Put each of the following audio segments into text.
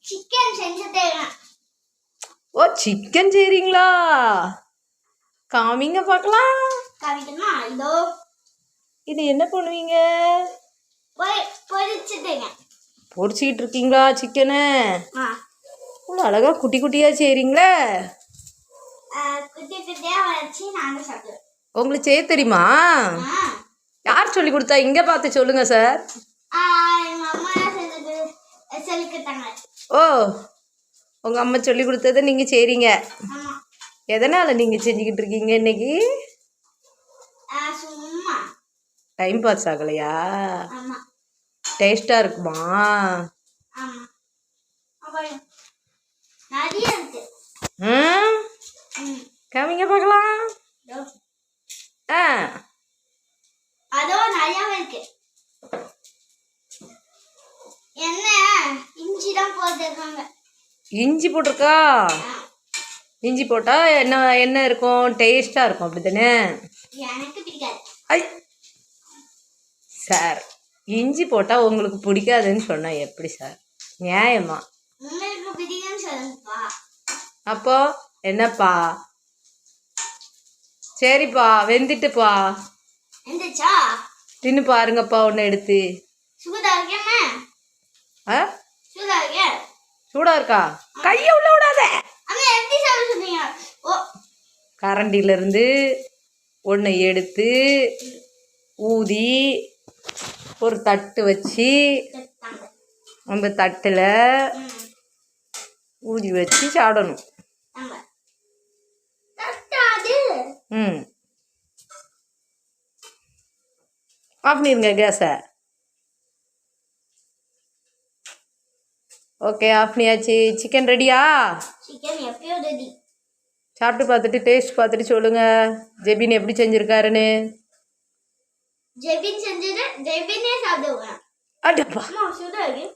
Chicken செஞ்சுட்டேங்க. ஓ chicken செய்றீங்களா? காமிங்க பார்க்கலாம். காமிக்கணுமா? இதோ. இது என்ன பண்ணுவீங்க? பொரிச்சுட்டேங்க. பொரிச்சிக்கிட்டு இருக்கீங்களா சிக்கனை? இவ்வளோ அழகா குட்டி குட்டியாக செய்கிறீங்களே. குட்டி குட்டியாக வச்சு நாங்கள் சாப்பிடுவோம். உங்களுக்கு செய்ய தெரியுமா? யார் சொல்லி கொடுத்தா? இங்கே பார்த்து சொல்லுங்க சார். எங்கள் அம்மா சொல்லிக்கிட்டாங்க. ஓ உங்கள் அம்மா சொல்லி கொடுத்ததை நீங்கள் செய்கிறீங்க. எதனால் நீங்கள் செஞ்சுக்கிட்டு இருக்கீங்க இன்னைக்கு? சும்மா டைம் பாஸ் ஆகலையா? டேஸ்ட்டாக இருக்குமா? நிறைய இருக்கு. காமிங்க பார்க்கலாம். அதோ நிறையா இருக்கு. என்ன இஞ்சி தான் போட்டுருக்காங்க. இஞ்சி போட்டிருக்கா? இஞ்சி போட்டால் என்ன இருக்கும்? டேஸ்ட்டாக இருக்கும் அப்படி தானே? எனக்கு பிடிக்காது. ஐ சார், இஞ்சி போட்டால் உங்களுக்கு பிடிக்காதுன்னு சொன்னால் எப்படி சார்? நியாயமா? உங்களுக்கு பிடிக்குன்னு சொல்லுங்கப்பா. அப்போ என்னப்பா? சரிப்பா, வெந்துட்டுப்பா. வெந்துச்சா? தின்னு பாருங்கப்பா ஒன்று எடுத்து. சூடா இருக்கேம்மா. சூடா இருக்கே. சூடா இருக்கா? கையை உள்ள விடாத. எப்படி சாப்பிட சொன்னீங்க? ஓ கரண்டியிலேருந்து ஒன்றை எடுத்து ஊதி ஒரு தட்டு வச்சு அந்த தட்டில் ஊதி வச்சு சாப்பிடணும். ஆஃப் பண்ணிருங்க கேஸை. ஓகே, ஆஃப் பண்ணியாச்சு. சிக்கன் ரெடியா? சிக்கன் எப்பயோ ரெடி. சாப்பிட்டு பார்த்துட்டு டேஸ்ட் பார்த்துட்டு சொல்லுங்கள் ஜெபின் எப்படி செஞ்சுருக்காருன்னு. ஜெபின் செஞ்சது ஜெபினே சாப்பிடுவேன். அடப்பா சூடா இருக்கு.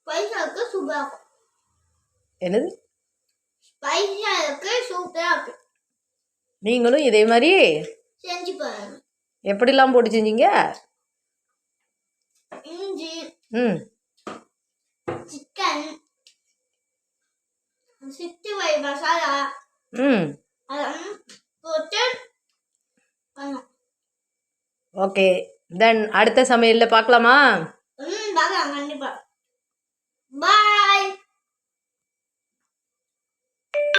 ஸ்பைஸாக்கு சூப்பரா இருக்கும். என்னது? ஸ்பைஸாக்கு சூப்பரா இருக்கு. நீங்களும் இதே மாதிரி செஞ்சு பாருங்க. எப்படிலாம் போட்டு செஞ்சீங்க? இஞ்சி, சிக்கன், 65 மசாலா அதெல்லாம் போட்டு பண்ணோம். ஓகே, தென் அடுத்த சமையலில் பார்க்கலாமா? பார்க்கலாம் கண்டிப்பா. பாய்.